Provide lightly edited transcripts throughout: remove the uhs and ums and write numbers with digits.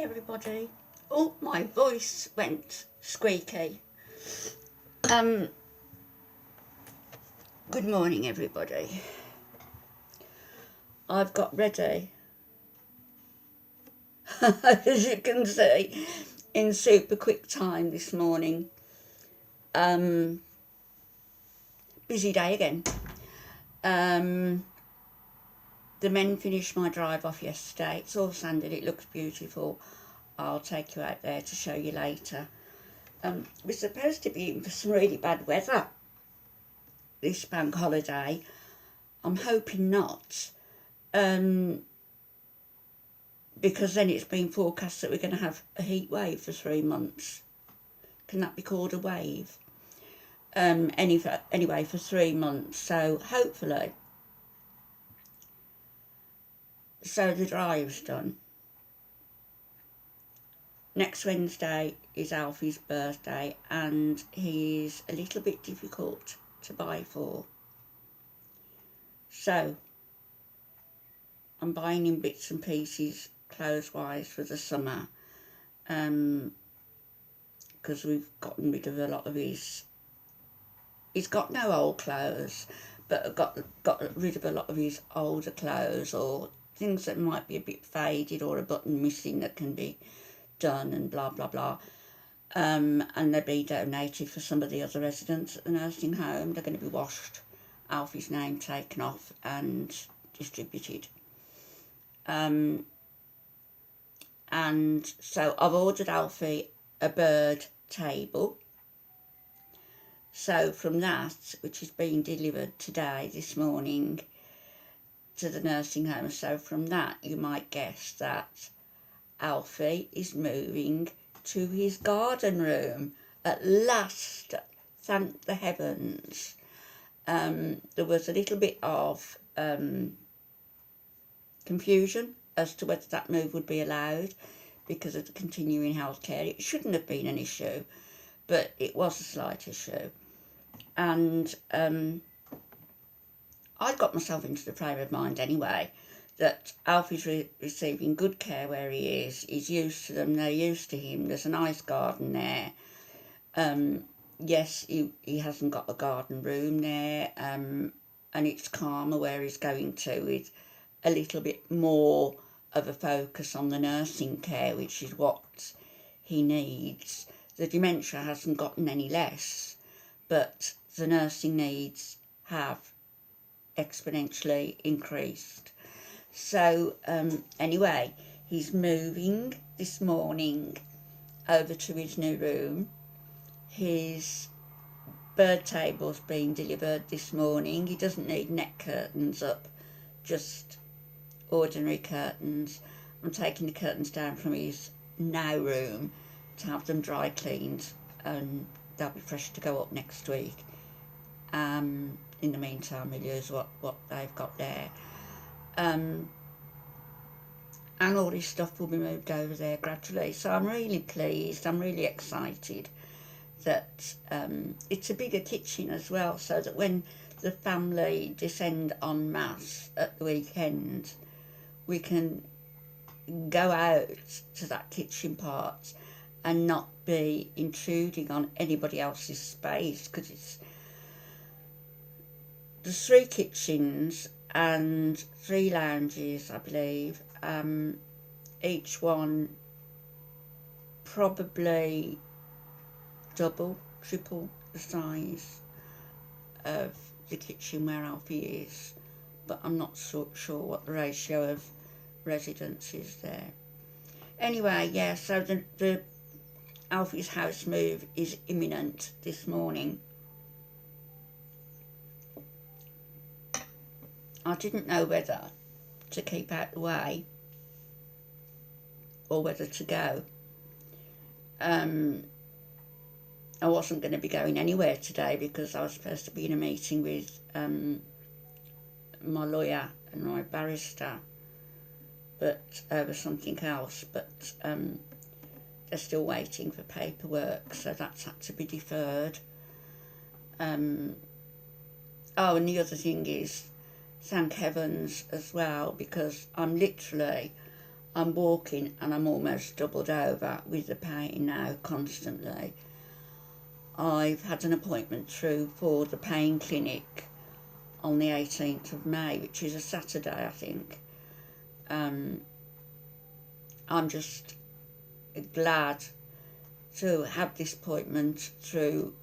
everybody. Oh, my voice went squeaky. Good morning, everybody. I've got ready, as you can see, in super quick time this morning. Busy day again. The men finished my drive off yesterday. It's all sanded, it looks beautiful. I'll take you out there to show you later. We're supposed to be in for some really bad weather this bank holiday. I'm hoping not, because then it's been forecast that we're going to have a heat wave for 3 months. Can that be called a wave? Anyway, for 3 months. So hopefully, so the drive's done. Next Wednesday is Alfie's birthday, and he's a little bit difficult to buy for. So I'm buying him bits and pieces clothes-wise for the summer, because we've gotten rid of a lot of his. He's got no old clothes, but got rid of a lot of his older clothes, or things that might be a bit faded, or a button missing that can be done, and blah blah blah. And they'll be donated for some of the other residents at the nursing home. They're going to be washed, Alfie's name taken off, and distributed. And so I've ordered Alfie a bird table. So from that, which is being delivered today, this morning, to the nursing home, so from that you might guess that Alfie is moving to his garden room at last. Thank the heavens. There was a little bit of confusion as to whether that move would be allowed because of the continuing healthcare. It shouldn't have been an issue, but it was a slight issue. And I'd got myself into the frame of mind anyway that Alfie's receiving good care where he is. He's used to them, they're used to him. There's a nice garden there. Yes, he hasn't got a garden room there, and it's calmer where he's going to, with a little bit more of a focus on the nursing care, which is what he needs. The dementia hasn't gotten any less, but the nursing needs have exponentially increased. So anyway, he's moving this morning over to his new room. His bird table's been delivered this morning. He doesn't need net curtains up, just ordinary curtains. I'm taking the curtains down from his now room to have them dry cleaned, and they'll be fresh to go up next week. In the meantime, we'll use what they've got there. And all this stuff will be moved over there gradually. So I'm really pleased, I'm really excited that it's a bigger kitchen as well, so that when the family descend en masse at the weekend, we can go out to that kitchen part and not be intruding on anybody else's space, because there's 3 kitchens and 3 lounges, I believe. Each one probably double, triple the size of the kitchen where Alfie is, but I'm not so sure what the ratio of residents is there. Anyway, yeah, so the Alfie's house move is imminent this morning. I didn't know whether to keep out the way or whether to go. I wasn't going to be going anywhere today because I was supposed to be in a meeting with my lawyer and my barrister, but over something else, but they're still waiting for paperwork, so that's had to be deferred. Oh, and the other thing is, thank heavens as well, because I'm I'm walking and I'm almost doubled over with the pain now constantly. I've had an appointment through for the pain clinic on the 18th of May, which is a Saturday, I think. I'm just glad to have this appointment through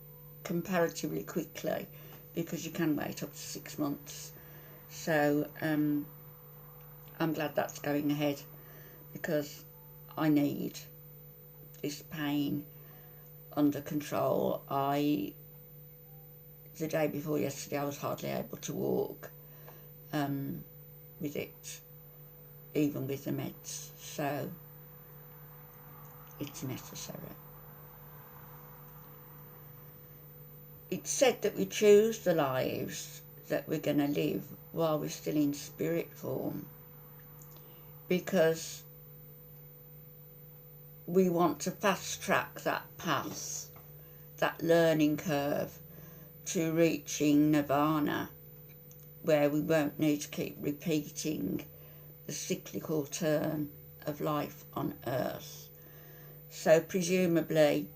comparatively quickly, because you can wait up to 6 months. So I'm glad that's going ahead, because I need this pain under control. The day before yesterday, I was hardly able to walk with it, even with the meds. So it's necessary. It's said that we choose the lives that we're going to live while we're still in spirit form, because we want to fast track that path, that learning curve to reaching nirvana, where we won't need to keep repeating the cyclical turn of life on earth. So presumably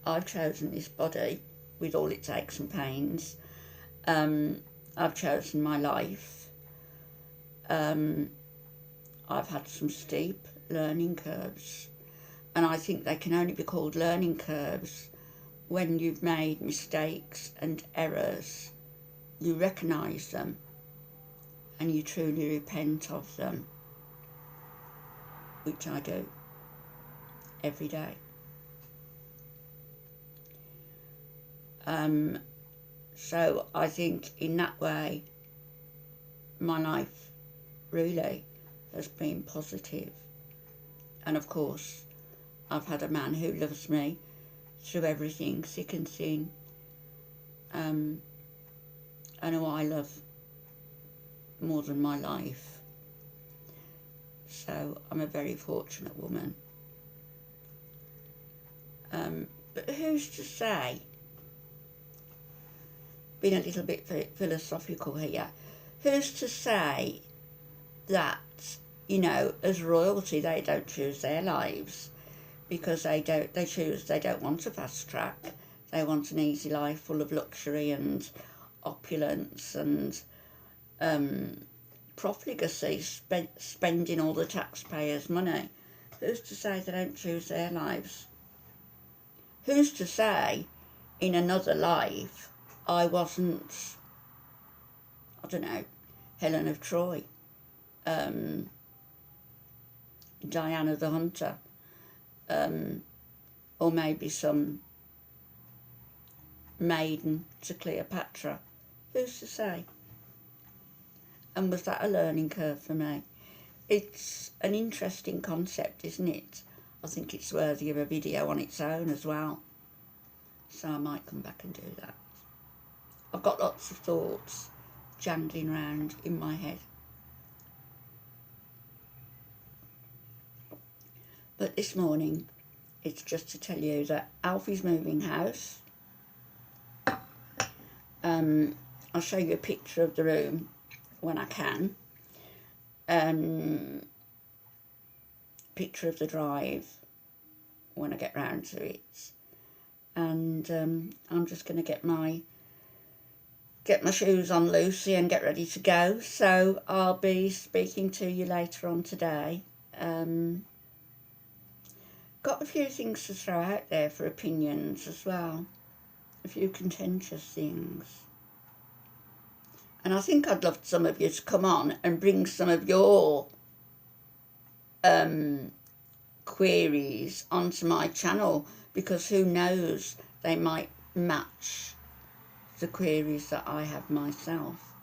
I've chosen this body with all its aches and pains. I've chosen my life. I've had some steep learning curves, and I think they can only be called learning curves when you've made mistakes and errors. You recognise them and you truly repent of them, which I do every day. So I think in that way my life really has been positive. And of course I've had a man who loves me through everything, thick and thin, and who I love more than my life. So I'm a very fortunate woman. But who's to say, being a little bit philosophical here, who's to say that, you know, as royalty they don't choose their lives, because they don't want a fast track. They want an easy life full of luxury and opulence and profligacy, spending all the taxpayers' money. Who's to say they don't choose their lives? Who's to say in another life I wasn't, I don't know, Helen of Troy, Diana the Hunter, or maybe some maiden to Cleopatra. Who's to say? And was that a learning curve for me? It's an interesting concept, isn't it? I think it's worthy of a video on its own as well. So I might come back and do that. I've got lots of thoughts jangling round in my head. But this morning, it's just to tell you that Alfie's moving house. I'll show you a picture of the room when I can. Picture of the drive when I get round to it. And I'm just going to get my shoes on Lucy and get ready to go. So I'll be speaking to you later on today. Got a few things to throw out there for opinions as well. A few contentious things. And I think I'd love some of you to come on and bring some of your queries onto my channel, because who knows, they might match the queries that I have myself.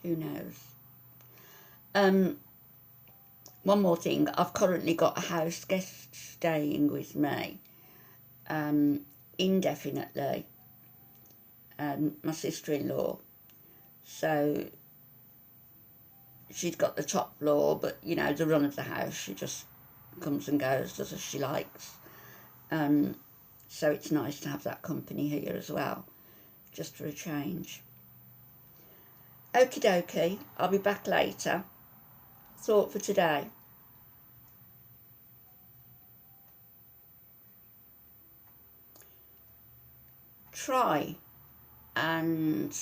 Who knows? One more thing, I've currently got a house guest staying with me indefinitely, my sister-in-law. So she's got the top floor, but you know, the run of the house, she just comes and goes, does as she likes. So it's nice to have that company here as well, just for a change. Okie dokie, I'll be back later. Thought for today. try and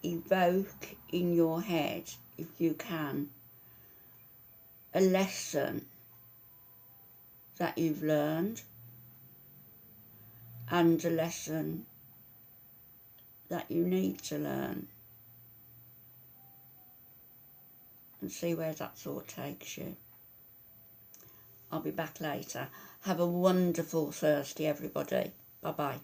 evoke in your head, if you can, a lesson that you've learned and a lesson that you need to learn, and see where that thought takes you. I'll be back later. Have a wonderful Thursday, everybody. Bye-bye.